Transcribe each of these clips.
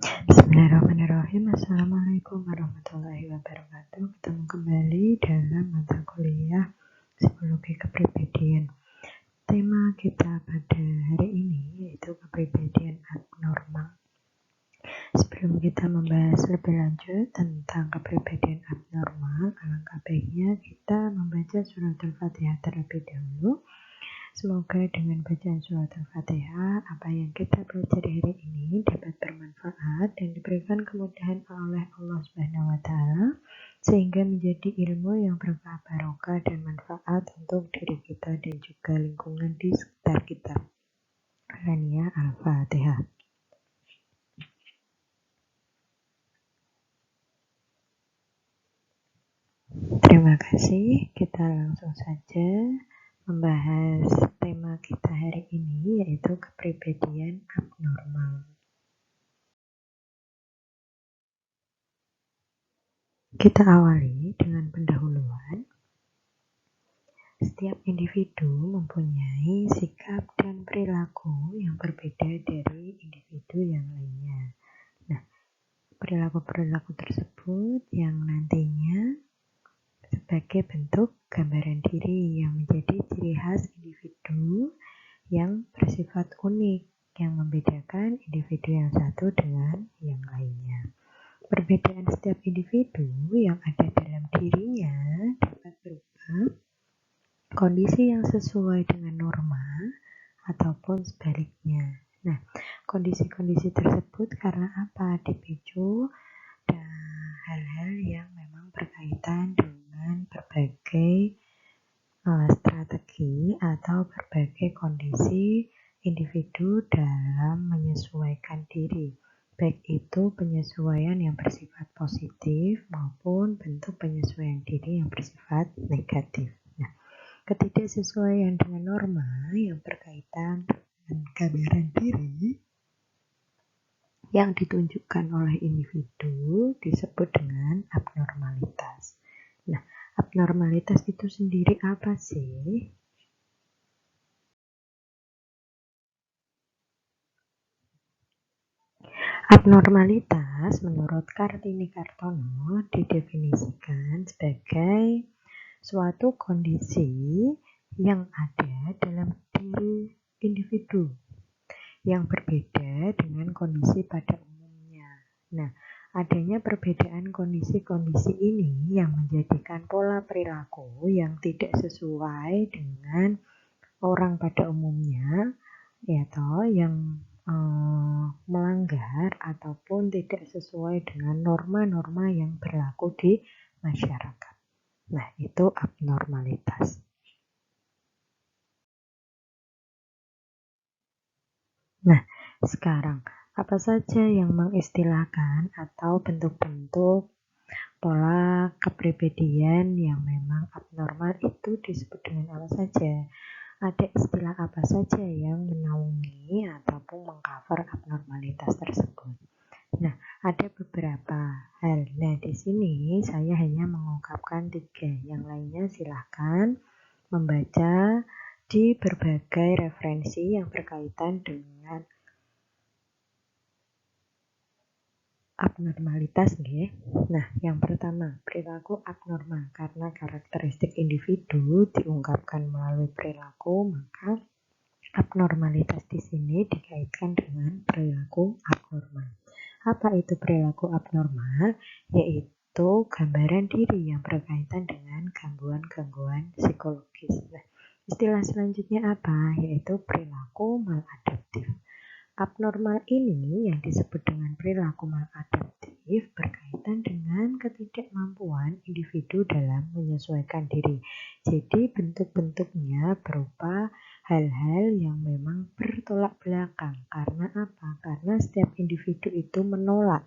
Bismillahirrahmanirrahim. Assalamualaikum warahmatullahi wabarakatuh. Ketemu kembali dalam mata kuliah Psikologi Kepribadian. Tema kita pada hari ini yaitu kepribadian abnormal. Sebelum kita membahas lebih lanjut tentang kepribadian abnormal, alangkah baiknya kita membaca surat Al-Fatihah terlebih dahulu. Semoga dengan bacaan surat Al-Fatihah, apa yang kita pelajari hari ini dapat bermanfaat dan diberikan kemudahan oleh Allah Subhanahu wa Ta'ala, sehingga menjadi ilmu yang berkah barokah dan manfaat untuk diri kita dan juga lingkungan di sekitar kita. Alania Al-Fatihah. Terima kasih. Kita langsung saja membahas tema kita hari ini, yaitu kepribadian abnormal. Kita awali dengan pendahuluan. Setiap individu mempunyai sikap dan perilaku yang berbeda dari individu yang lainnya. Nah, perilaku-perilaku tersebut yang nantinya sebagai bentuk gambaran diri yang menjadi ciri khas individu yang bersifat unik, yang membedakan individu yang satu dengan yang lainnya. Perbedaan setiap individu yang ada dalam dirinya dapat berupa kondisi yang sesuai dengan norma ataupun sebaliknya. Nah, kondisi-kondisi tersebut karena apa? Dipicu dan hal-hal yang memang berkaitan dengan berbagai strategi atau berbagai kondisi individu dalam menyesuaikan diri, baik itu penyesuaian yang bersifat positif maupun bentuk penyesuaian diri yang bersifat negatif. Nah, ketidaksesuaian dengan norma yang berkaitan dengan gambaran diri yang ditunjukkan oleh individu disebut dengan abnormalitas. Nah, abnormalitas itu sendiri apa sih? Abnormalitas menurut Kartini Kartono didefinisikan sebagai suatu kondisi yang ada dalam diri individu yang berbeda dengan kondisi pada umumnya. Nah, adanya perbedaan kondisi-kondisi ini yang menjadikan pola perilaku yang tidak sesuai dengan orang pada umumnya, yaitu yang melanggar ataupun tidak sesuai dengan norma-norma yang berlaku di masyarakat. Nah, itu abnormalitas. Nah, sekarang apa saja yang mengistilahkan atau bentuk-bentuk pola kepribadian yang memang abnormal itu disebut dengan apa saja? Ada istilah apa saja yang menaungi ataupun mengcover abnormalitas tersebut? Nah, ada beberapa hal. Nah, di sini saya hanya mengungkapkan 3. Yang lainnya silahkan membaca di berbagai referensi yang berkaitan dengan abnormalitas. Nah, yang pertama, perilaku abnormal. Karena karakteristik individu diungkapkan melalui perilaku, maka abnormalitas di sini dikaitkan dengan perilaku abnormal. Apa itu perilaku abnormal? Yaitu gambaran diri yang berkaitan dengan gangguan-gangguan psikologis. Nah, istilah selanjutnya apa? Yaitu perilaku maladaptif. Abnormal ini yang disebut dengan perilaku maladaptif berkaitan dengan ketidakmampuan individu dalam menyesuaikan diri. Jadi bentuk-bentuknya berupa hal-hal yang memang bertolak belakang. Karena apa? Karena setiap individu itu menolak,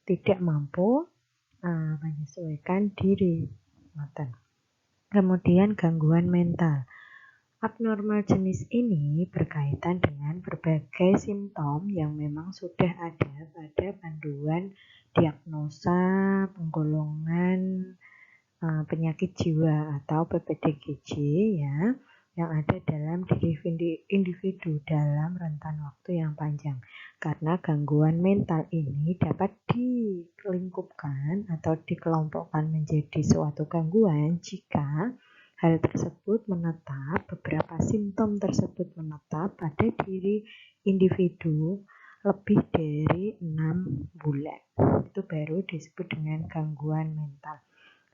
tidak mampu menyesuaikan diri. Kemudian gangguan mental. Abnormal jenis ini berkaitan dengan berbagai simptom yang memang sudah ada pada panduan diagnosa penggolongan penyakit jiwa atau PPDGJ ya, yang ada dalam diri individu dalam rentan waktu yang panjang. Karena gangguan mental ini dapat dilingkupkan atau dikelompokkan menjadi suatu gangguan jika hal tersebut menetap, beberapa simptom tersebut menetap pada diri individu lebih dari 6 bulan. Itu baru disebut dengan gangguan mental.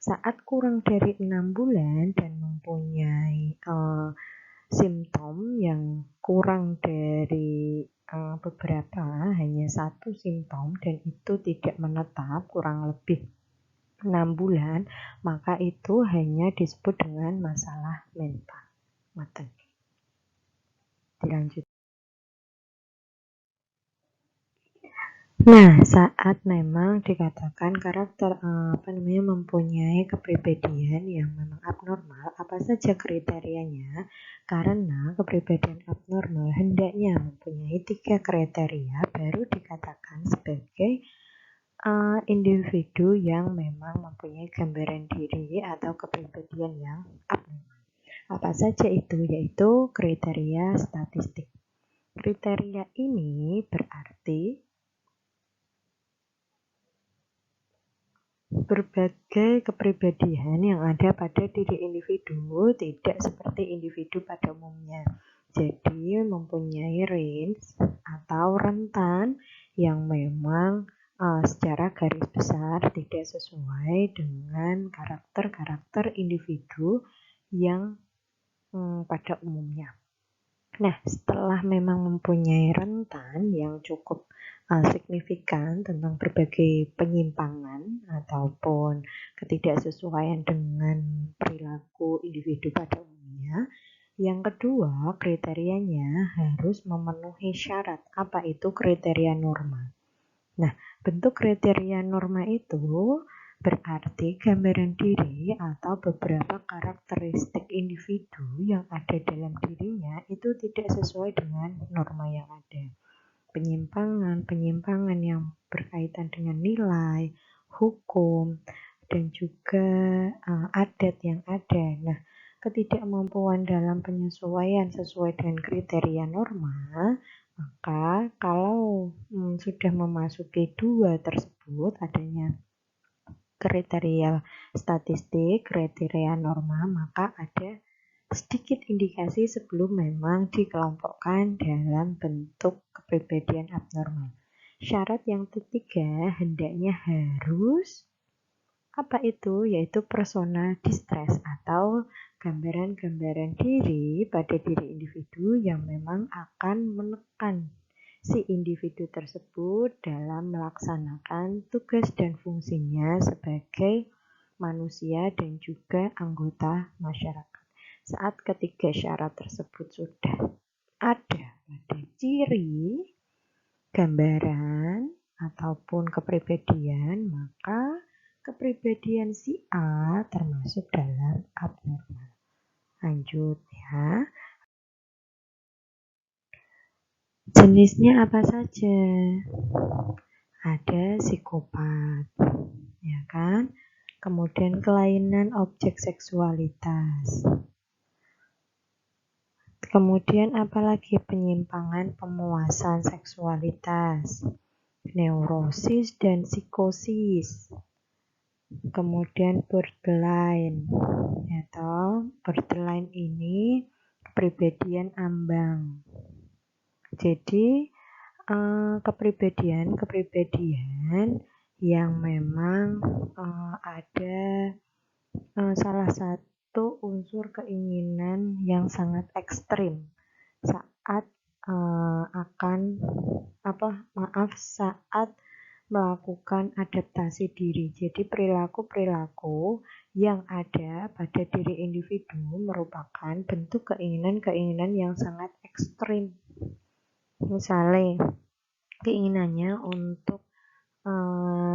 Saat kurang dari 6 bulan dan mempunyai simptom yang kurang dari beberapa, hanya satu simptom dan itu tidak menetap kurang lebih 6 bulan, maka itu hanya disebut dengan masalah mental. Dilanjut. Nah, saat memang dikatakan karakter mempunyai kepribadian yang memang abnormal, apa saja kriterianya? Karena kepribadian abnormal hendaknya mempunyai 3 kriteria baru dikatakan sebagai individu yang memang mempunyai gambaran diri atau kepribadian yang abnormal. Apa saja itu? Yaitu kriteria statistik. Kriteria ini berarti berbagai kepribadian yang ada pada diri individu tidak seperti individu pada umumnya. Jadi mempunyai range atau rentan yang memang secara garis besar tidak sesuai dengan karakter-karakter individu yang pada umumnya. Nah, setelah memang mempunyai rentan yang cukup signifikan tentang berbagai penyimpangan ataupun ketidaksesuaian dengan perilaku individu pada umumnya, yang kedua kriterianya harus memenuhi syarat. Apa itu kriteria norma? Nah, bentuk kriteria norma itu berarti gambaran diri atau beberapa karakteristik individu yang ada dalam dirinya itu tidak sesuai dengan norma yang ada. Penyimpangan yang berkaitan dengan nilai, hukum, dan juga adat yang ada. Nah, ketidakmampuan dalam penyesuaian sesuai dengan kriteria norma, maka kalau sudah memasuki 2 tersebut, adanya kriteria statistik, kriteria norma, maka ada sedikit indikasi sebelum memang dikelompokkan dalam bentuk kepribadian abnormal. Syarat yang ketiga hendaknya harus apa itu? Yaitu personal distress atau gambaran-gambaran diri pada diri individu yang memang akan menekan si individu tersebut dalam melaksanakan tugas dan fungsinya sebagai manusia dan juga anggota masyarakat. Saat ketiga syarat tersebut sudah ada pada ciri, gambaran, ataupun kepribadian, maka kepribadian si A termasuk dalam abnormal. Lanjut ya. Jenisnya apa saja? Ada psikopat, ya kan? Kemudian kelainan objek seksualitas. Kemudian apalagi penyimpangan pemuasan seksualitas, neurosis dan psikosis. Kemudian borderline, atau borderline ini kepribadian ambang. Jadi kepribadian yang memang ada salah satu unsur keinginan yang sangat ekstrim saat saat melakukan adaptasi diri. Jadi perilaku-perilaku yang ada pada diri individu merupakan bentuk keinginan-keinginan yang sangat ekstrim. Misalnya keinginannya untuk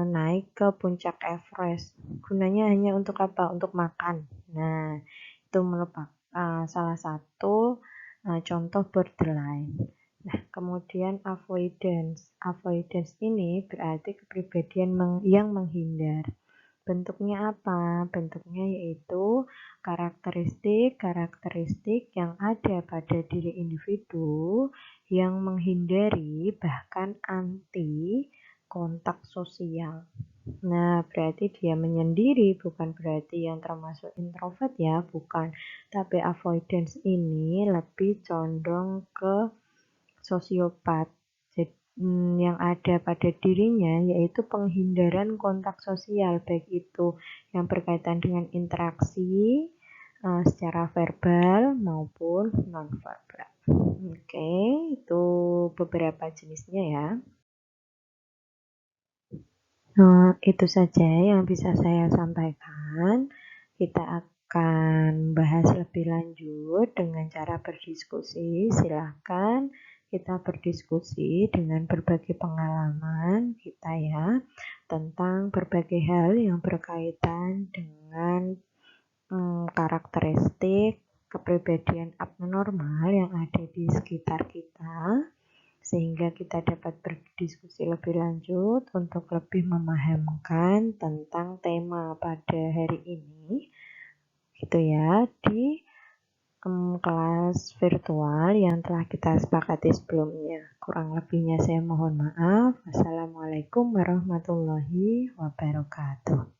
naik ke puncak Everest. Gunanya hanya untuk apa? Untuk makan. Nah, itu merupakan salah satu contoh borderline. Nah, kemudian avoidance. Avoidance ini berarti kepribadian yang menghindar. Bentuknya apa? Bentuknya yaitu karakteristik yang ada pada diri individu yang menghindari bahkan anti kontak sosial. Nah, berarti dia menyendiri, bukan berarti yang termasuk introvert ya, bukan. Tapi avoidance ini lebih condong ke sosiopat. Jadi, yang ada pada dirinya yaitu penghindaran kontak sosial, baik itu yang berkaitan dengan interaksi secara verbal maupun non-verbal. Oke, itu beberapa jenisnya ya. Itu saja yang bisa saya sampaikan. Kita akan bahas lebih lanjut dengan cara berdiskusi. Silakan kita berdiskusi dengan berbagai pengalaman kita ya, tentang berbagai hal yang berkaitan dengan karakteristik kepribadian abnormal yang ada di sekitar kita, sehingga kita dapat berdiskusi lebih lanjut untuk lebih memahamkan tentang tema pada hari ini, gitu ya, di kelas virtual yang telah kita sepakati sebelumnya. Kurang lebihnya saya mohon maaf. Wassalamualaikum warahmatullahi wabarakatuh.